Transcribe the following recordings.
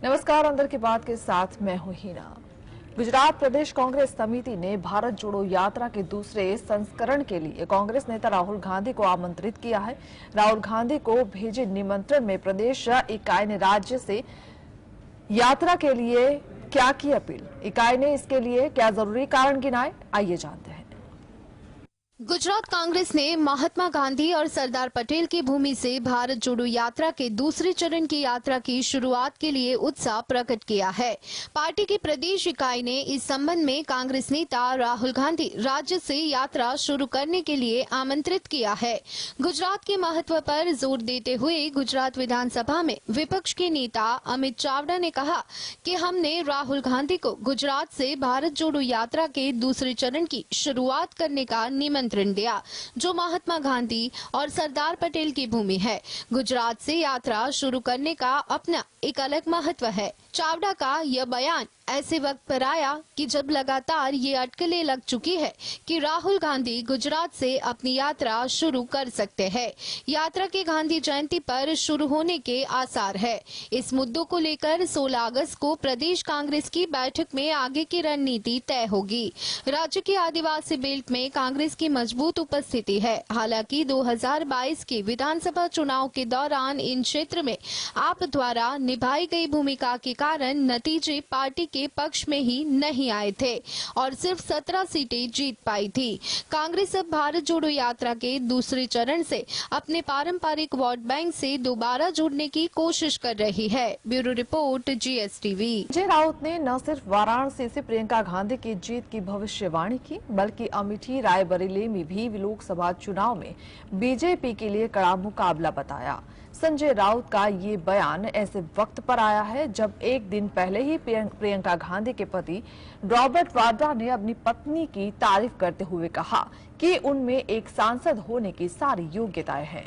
नमस्कार। अंदर की बात के साथ मैं हूं हीना। गुजरात प्रदेश कांग्रेस समिति ने भारत जोड़ो यात्रा के दूसरे संस्करण के लिए कांग्रेस नेता राहुल गांधी को आमंत्रित किया है। राहुल गांधी को भेजे निमंत्रण में प्रदेश इकाई ने राज्य से यात्रा के लिए क्या की अपील, इकाई ने इसके लिए क्या जरूरी कारण गिनाए, आइए जानते हैं। गुजरात कांग्रेस ने महात्मा गांधी और सरदार पटेल की भूमि से भारत जोड़ो यात्रा के दूसरे चरण की यात्रा की शुरुआत के लिए उत्साह प्रकट किया है। पार्टी की प्रदेश इकाई ने इस संबंध में कांग्रेस नेता राहुल गांधी राज्य से यात्रा शुरू करने के लिए आमंत्रित किया है। गुजरात के महत्व पर जोर देते हुए गुजरात विधानसभा में विपक्ष के नेता अमित चावड़ा ने कहा कि हमने राहुल गांधी को गुजरात से भारत जोड़ो यात्रा के दूसरे चरण की शुरुआत करने का निमंत्रण दिया, जो महात्मा गांधी और सरदार पटेल की भूमि है। गुजरात से यात्रा शुरू करने का अपना एक अलग महत्व है। चावड़ा का यह बयान ऐसे वक्त पर आया कि जब लगातार ये अटकलें लग चुकी है कि राहुल गांधी गुजरात से अपनी यात्रा शुरू कर सकते हैं। यात्रा के गांधी जयंती पर शुरू होने के आसार है। इस मुद्दों को लेकर 16 अगस्त को प्रदेश कांग्रेस की बैठक में आगे की रणनीति तय होगी। राज्य के आदिवासी बेल्ट में कांग्रेस की मजबूत उपस्थिति है। हालांकि 2022 के विधानसभा चुनाव के दौरान इन क्षेत्र में आप द्वारा निभाई गई भूमिका के कारण नतीजे पार्टी के पक्ष में ही नहीं आए थे और सिर्फ 17 सीटें जीत पाई थी। कांग्रेस अब भारत जोड़ो यात्रा के दूसरे चरण से अपने पारंपरिक वोट बैंक से दोबारा जुड़ने की कोशिश कर रही है। Bureau report, GSTV। Sanjay Raut ने न सिर्फ वाराणसी से प्रियंका गांधी की जीत की भविष्यवाणी की, बल्कि अमेठी रायबरेली में भी लोकसभा चुनाव में बीजेपी के लिए कड़ा मुकाबला बताया। संजय राउत का ये बयान ऐसे वक्त पर आया है जब एक दिन पहले ही प्रियंका गांधी के पति रॉबर्ट वाड्रा ने अपनी पत्नी की तारीफ करते हुए कहा कि उनमें एक सांसद होने की सारी योग्यताएं हैं।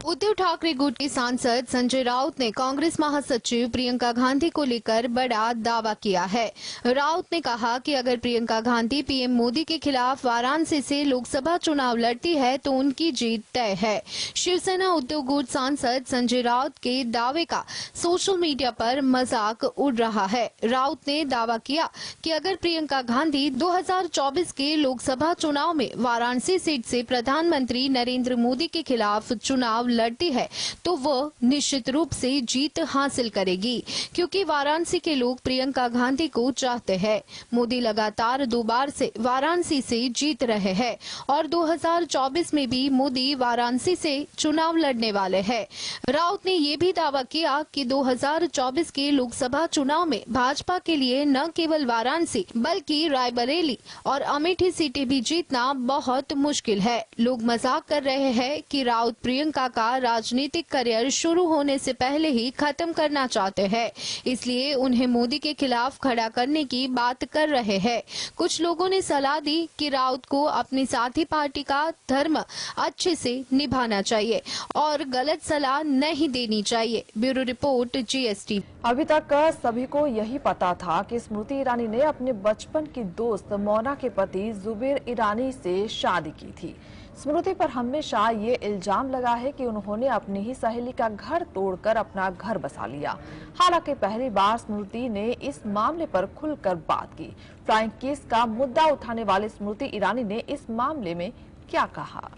उद्धव ठाकरे गुट के सांसद संजय राउत ने कांग्रेस महासचिव प्रियंका गांधी को लेकर बड़ा दावा किया है। राउत ने कहा कि अगर प्रियंका गांधी पीएम मोदी के खिलाफ वाराणसी से लोकसभा चुनाव लड़ती है तो उनकी जीत तय है। शिवसेना उद्धव गुट सांसद संजय राउत के दावे का सोशल मीडिया पर मजाक उड़ रहा है। राउत ने दावा किया कि अगर प्रियंका गांधी 2024 के लोकसभा चुनाव में वाराणसी सीट से प्रधानमंत्री नरेंद्र मोदी के खिलाफ चुनाव लड़ती है तो वो निश्चित रूप से जीत हासिल करेगी, क्योंकि वाराणसी के लोग प्रियंका गांधी को चाहते हैं। मोदी लगातार 2 बार से वाराणसी से जीत रहे हैं और 2024 में भी मोदी वाराणसी से चुनाव लड़ने वाले हैं। राउत ने ये भी दावा किया कि 2024 के लोकसभा चुनाव में भाजपा के लिए न केवल वाराणसी बल्कि रायबरेली और अमेठी सीटें भी जीतना बहुत मुश्किल है। लोग मजाक कर रहे हैं कि राउत प्रियंका का राजनीतिक करियर शुरू होने से पहले ही खत्म करना चाहते हैं, इसलिए उन्हें मोदी के खिलाफ खड़ा करने की बात कर रहे हैं। कुछ लोगों ने सलाह दी कि राउत को अपनी साथी पार्टी का धर्म अच्छे से निभाना चाहिए और गलत सलाह नहीं देनी चाहिए। Bureau report, GSTV। अभी तक सभी को यही पता था कि स्मृति ईरानी ने अपने बचपन की दोस्त मोना के पति जुबेर ईरानी से शादी की थी। स्मृति पर हमेशा ये इल्जाम लगा है कि उन्होंने अपनी ही सहेली का घर तोड़कर अपना घर बसा लिया। हालांकि पहली बार स्मृति ने इस मामले पर खुलकर बात की। फ्लाइंग किस का मुद्दा उठाने वाले स्मृति ईरानी ने इस मामले में क्या कहा?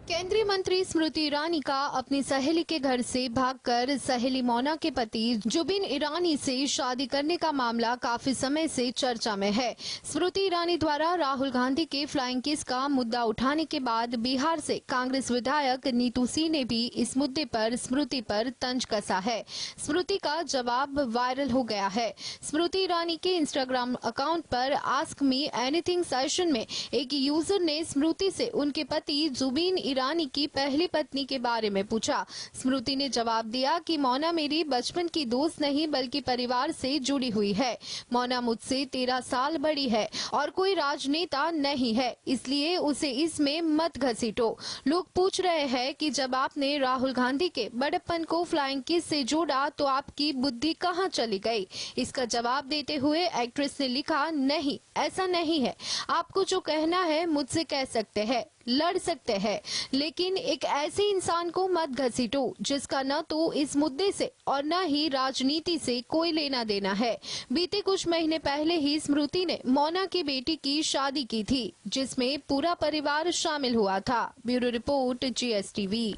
केंद्रीय मंत्री स्मृति ईरानी का अपनी सहेली के घर से भागकर सहेली मोना के पति जुबिन ईरानी से शादी करने का मामला काफी समय से चर्चा में है। स्मृति ईरानी द्वारा राहुल गांधी के फ्लाइंग किस का मुद्दा उठाने के बाद बिहार से कांग्रेस विधायक नीतू सिंह ने भी इस मुद्दे पर स्मृति पर तंज कसा है। स्मृति का जवाब वायरल हो गया है। स्मृति ईरानी के इंस्टाग्राम अकाउंट पर आस्क मी एनीथिंग सेशन में एक यूजर ने स्मृति से उनके पति जुबिन ईरानी की पहली पत्नी के बारे में पूछा। स्मृति ने जवाब दिया कि मोना मेरी बचपन की दोस्त नहीं बल्कि परिवार से जुड़ी हुई है। मोना मुझसे 13 साल बड़ी है और कोई राजनेता नहीं है, इसलिए उसे इसमें मत घसीटो। लोग पूछ रहे हैं कि जब आपने राहुल गांधी के बड़प्पन को फ्लाइंग किस से जोड़ा तो आपकी बुद्धि कहाँ चली गई? इसका जवाब देते हुए एक्ट्रेस ने लिखा, नहीं ऐसा नहीं है, आपको जो कहना है मुझसे कह सकते हैं। लड़ सकते हैं, लेकिन एक ऐसे इंसान को मत घसीटो जिसका न तो इस मुद्दे से और न ही राजनीति से कोई लेना देना है। बीते कुछ महीने पहले ही स्मृति ने मोना की बेटी की शादी की थी, जिसमें पूरा परिवार शामिल हुआ था। Bureau report, GSTV।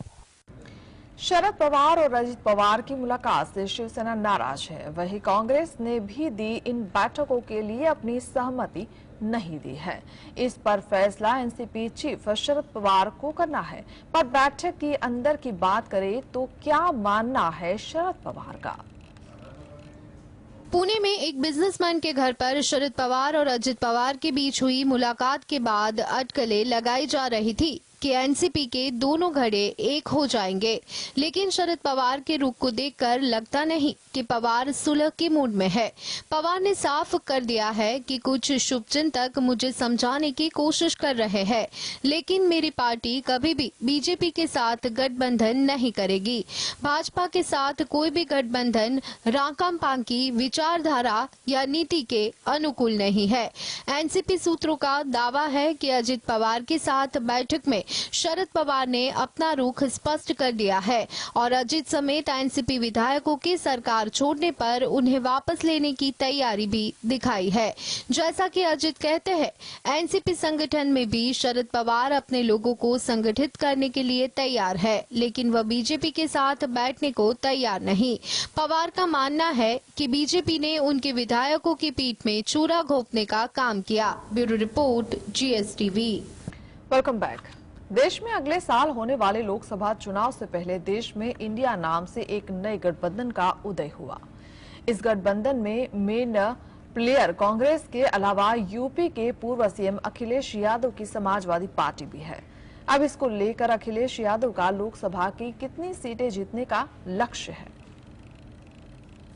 Sharad Pawar और अजित पवार की मुलाकात से शिवसेना नाराज है। वहीं कांग्रेस ने भी दी इन बैठकों के लिए अपनी सहमति नहीं दी है। इस पर फैसला एनसीपी चीफ शरद पवार को करना है। पर बैठक की अंदर की बात करें तो क्या मानना है शरद पवार का? पुणे में एक बिजनेसमैन के घर पर शरद पवार और अजित पवार के बीच हुई मुलाकात के बाद अटकलें लगाई जा रही थी कि एनसीपी के दोनों घड़े एक हो जाएंगे, लेकिन शरद पवार के रुख को देखकर लगता नहीं कि पवार सुलह के मूड में है। पवार ने साफ कर दिया है कि कुछ शुभचिंतक मुझे समझाने की कोशिश कर रहे हैं, लेकिन मेरी पार्टी कभी भी बीजेपी के साथ गठबंधन नहीं करेगी। भाजपा के साथ कोई भी गठबंधन राकांपा की विचारधारा या नीति के अनुकूल नहीं है। एनसीपी सूत्रों का दावा है कि अजित पवार के साथ बैठक में शरद पवार ने अपना रुख स्पष्ट कर दिया है और अजित समेत एनसीपी विधायकों की सरकार छोड़ने पर उन्हें वापस लेने की तैयारी भी दिखाई है। जैसा कि अजित कहते हैं, एनसीपी संगठन में भी शरद पवार अपने लोगों को संगठित करने के लिए तैयार है, लेकिन वह बीजेपी के साथ बैठने को तैयार नहीं। पवार का मानना है कि बीजेपी ने उनके विधायकों की पीठ में चूरा घोंपने का काम किया। Bureau report, GSTV। Welcome back. देश में अगले साल होने वाले लोकसभा चुनाव से पहले देश में इंडिया नाम से एक नए गठबंधन का उदय हुआ। इस गठबंधन में मेन प्लेयर कांग्रेस के अलावा यूपी के पूर्व सीएम अखिलेश यादव की समाजवादी पार्टी भी है। अब इसको लेकर अखिलेश यादव का लोकसभा की कितनी सीटें जीतने का लक्ष्य है?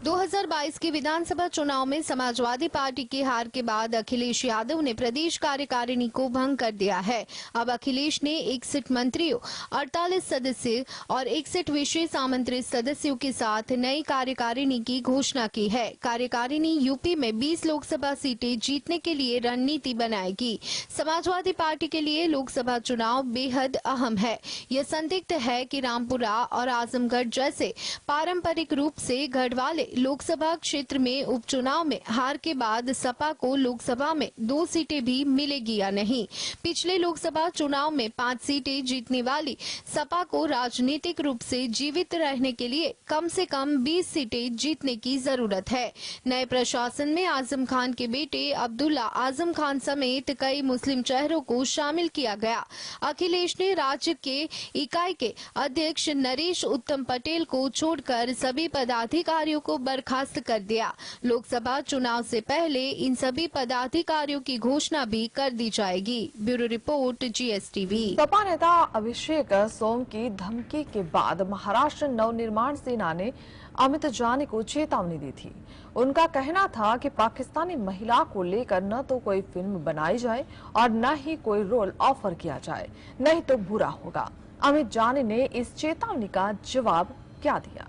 2022 के विधानसभा चुनाव में समाजवादी पार्टी की हार के बाद अखिलेश यादव ने प्रदेश कार्यकारिणी को भंग कर दिया है। अब अखिलेश ने 61 मंत्रियों, 48 सदस्य और 61 विशेष आमंत्रित सदस्यों के साथ नई कार्यकारिणी की घोषणा की है। कार्यकारिणी यूपी में 20 लोकसभा सीटें जीतने के लिए रणनीति बनाएगी। समाजवादी पार्टी के लिए लोकसभा चुनाव बेहद अहम है। यह संदिग्ध है कि रामपुरा और आजमगढ़ जैसे पारंपरिक रूप से गढ़वाले लोकसभा क्षेत्र में उपचुनाव में हार के बाद सपा को लोकसभा में 2 सीटें भी मिलेगी या नहीं। पिछले लोकसभा चुनाव में 5 सीटें जीतने वाली सपा को राजनीतिक रूप से जीवित रहने के लिए कम से कम 20 सीटें जीतने की जरूरत है। नए प्रशासन में आजम खान के बेटे अब्दुल्ला आजम खान समेत कई मुस्लिम चेहरों को शामिल किया गया। अखिलेश ने राज्य के इकाई के अध्यक्ष नरेश उत्तम पटेल को छोड़कर सभी पदाधिकारियों को बर्खास्त कर दिया। लोकसभा चुनाव से पहले इन सभी पदाधिकारियों की घोषणा भी कर दी जाएगी। Bureau report, GSTV। सपा नेता अभिषेक सोम की धमकी के बाद महाराष्ट्र नवनिर्माण सेना ने अमित जानी को चेतावनी दी थी। उनका कहना था कि पाकिस्तानी महिला को लेकर न तो कोई फिल्म बनाई जाए और न ही कोई रोल ऑफर किया जाए, नहीं तो बुरा होगा। अमित जानी ने इस चेतावनी का जवाब क्या दिया?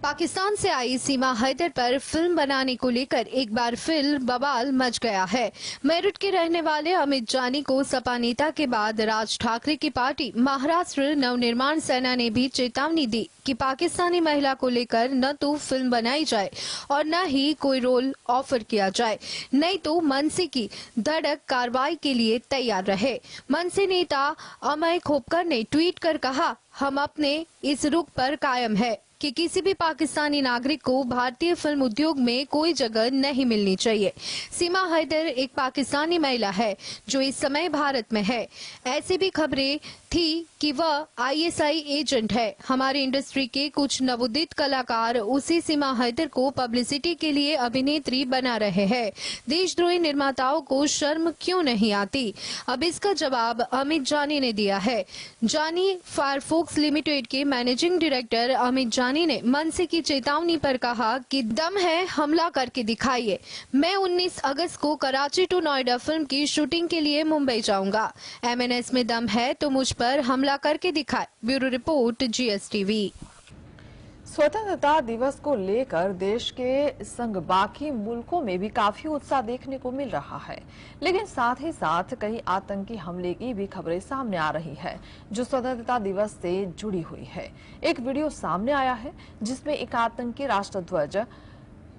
पाकिस्तान से आई सीमा हैदर पर फिल्म बनाने को लेकर एक बार फिर बवाल मच गया है। मेरठ के रहने वाले अमित जानी को सपा नेता के बाद राज ठाकरे की पार्टी महाराष्ट्र नवनिर्माण सेना ने भी चेतावनी दी कि पाकिस्तानी महिला को लेकर न तो फिल्म बनाई जाए और न ही कोई रोल ऑफर किया जाए, नहीं तो मनसे की धड़क कार्रवाई के लिए तैयार रहे। मनसे नेता अमय खोपकर ने ट्वीट कर कहा, हम अपने इस रुख पर कायम है कि किसी भी पाकिस्तानी नागरिक को भारतीय फिल्म उद्योग में कोई जगह नहीं मिलनी चाहिए। सीमा हैदर एक पाकिस्तानी महिला है जो इस समय भारत में है। ऐसी भी खबरें थी कि वह ISI एजेंट है। हमारी इंडस्ट्री के कुछ नवोदित कलाकार उसी सीमा हैदर को पब्लिसिटी के लिए अभिनेत्री बना रहे हैं। देशद्रोही निर्माताओं को शर्म क्यों नहीं आती? अब इसका जवाब अमित जानी ने दिया है। जानी फायरफॉक्स लिमिटेड के मैनेजिंग डायरेक्टर अमित जानी ने मनसे की चेतावनी पर कहा कि दम है हमला करके दिखाइए। मैं 19 अगस्त को कराची टू नोएडा फिल्म की शूटिंग के लिए मुंबई जाऊंगा। MNS में दम है तो मुझ पर हमला करके दिखाए। Bureau report, GSTV। स्वतंत्रता दिवस को लेकर देश के संग बाकी मुल्कों में भी काफी उत्साह देखने को मिल रहा है, लेकिन साथ ही साथ कई आतंकी हमले की भी खबरें सामने आ रही है जो स्वतंत्रता दिवस से जुड़ी हुई है। एक वीडियो सामने आया है जिसमें एक आतंकी राष्ट्रध्वज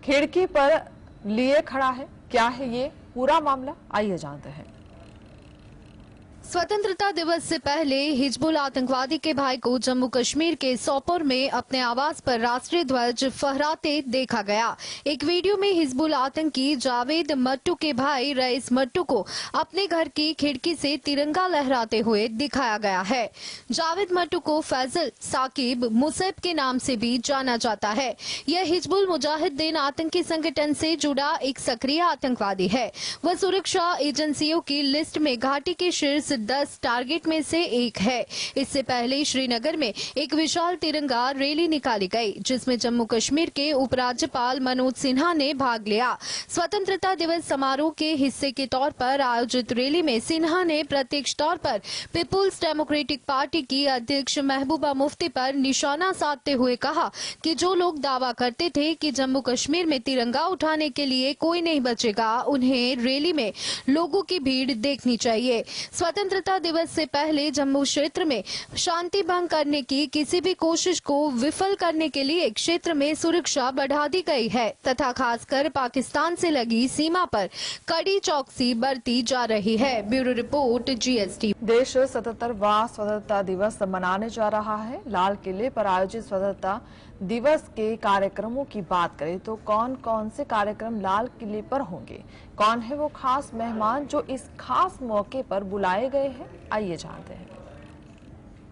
खिड़की पर लिए खड़ा है। क्या है ये पूरा मामला, आइए जानते हैं। स्वतंत्रता दिवस से पहले हिजबुल आतंकवादी के भाई को जम्मू कश्मीर के सोपोर में अपने आवास पर राष्ट्रीय ध्वज फहराते देखा गया। एक वीडियो में हिजबुल आतंकी जावेद मट्टू के भाई रईस मट्टू को अपने घर की खिड़की से तिरंगा लहराते हुए दिखाया गया है। जावेद मट्टू को फैजल साकिब मुसैब के नाम से भी जाना जाता है। यह हिजबुल मुजाहिदीन आतंकी संगठन से जुड़ा एक सक्रिय आतंकवादी है। वह सुरक्षा एजेंसियों की लिस्ट में घाटी के शीर्ष 10 टारगेट में से एक है। इससे पहले श्रीनगर में एक विशाल तिरंगा रैली निकाली गई जिसमें जम्मू कश्मीर के उपराज्यपाल मनोज सिन्हा ने भाग लिया। स्वतंत्रता दिवस समारोह के हिस्से के तौर पर आयोजित रैली में सिन्हा ने प्रत्यक्ष तौर पर पीपुल्स डेमोक्रेटिक पार्टी की अध्यक्ष महबूबा मुफ्ती पर निशाना साधते हुए कहा कि जो लोग दावा करते थे कि जम्मू कश्मीर में तिरंगा उठाने के लिए कोई नहीं बचेगा, उन्हें रैली में लोगों की भीड़ देखनी चाहिए। स्वतंत्रता दिवस से पहले जम्मू क्षेत्र में शांति भंग करने की किसी भी कोशिश को विफल करने के लिए क्षेत्र में सुरक्षा बढ़ा दी गई है तथा खासकर पाकिस्तान से लगी सीमा पर कड़ी चौकसी बरती जा रही है। Bureau report, GST। देश 77वां स्वतंत्रता दिवस मनाने जा रहा है। लाल किले पर आयोजित स्वतंत्रता दिवस के कार्यक्रमों की बात करें तो कौन कौन से कार्यक्रम लाल किले पर होंगे, कौन है वो खास मेहमान जो इस खास मौके पर बुलाए गए हैं, आइए जानते हैं।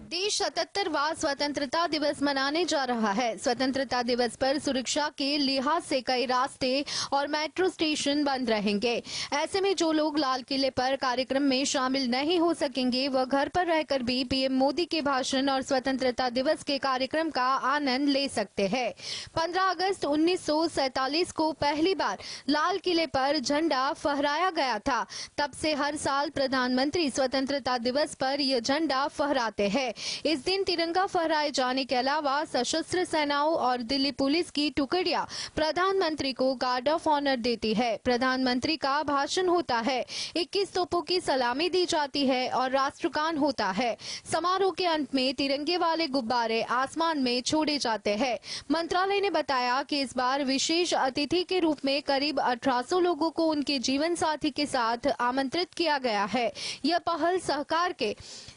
देश 77वां स्वतंत्रता दिवस मनाने जा रहा है। स्वतंत्रता दिवस पर सुरक्षा के लिहाज से कई रास्ते और मेट्रो स्टेशन बंद रहेंगे। ऐसे में जो लोग लाल किले पर कार्यक्रम में शामिल नहीं हो सकेंगे वह घर पर रहकर भी पीएम मोदी के भाषण और स्वतंत्रता दिवस के कार्यक्रम का आनंद ले सकते हैं। 15 अगस्त 1947 को पहली बार लाल किले पर झंडा फहराया गया था। तब से हर साल प्रधानमंत्री स्वतंत्रता दिवस पर यह झंडा फहराते हैं। इस दिन तिरंगा फहराए जाने के अलावा सशस्त्र सेनाओं और दिल्ली पुलिस की टुकड़ियां प्रधानमंत्री को गार्ड ऑफ ऑनर देती है। प्रधानमंत्री का भाषण होता है, 21 तोपों की सलामी दी जाती है और राष्ट्रगान होता है। समारोह के अंत में तिरंगे वाले गुब्बारे आसमान में छोड़े जाते हैं। मंत्रालय ने बताया कि इस बार विशेष अतिथि के रूप में करीब 1800 लोगों को उनके जीवन साथी के साथ आमंत्रित किया गया है। यह पहल सहकार के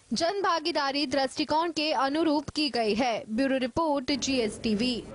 जन भागीदारी दृष्टिकोण के अनुरूप की गई है। Bureau report, GSTV।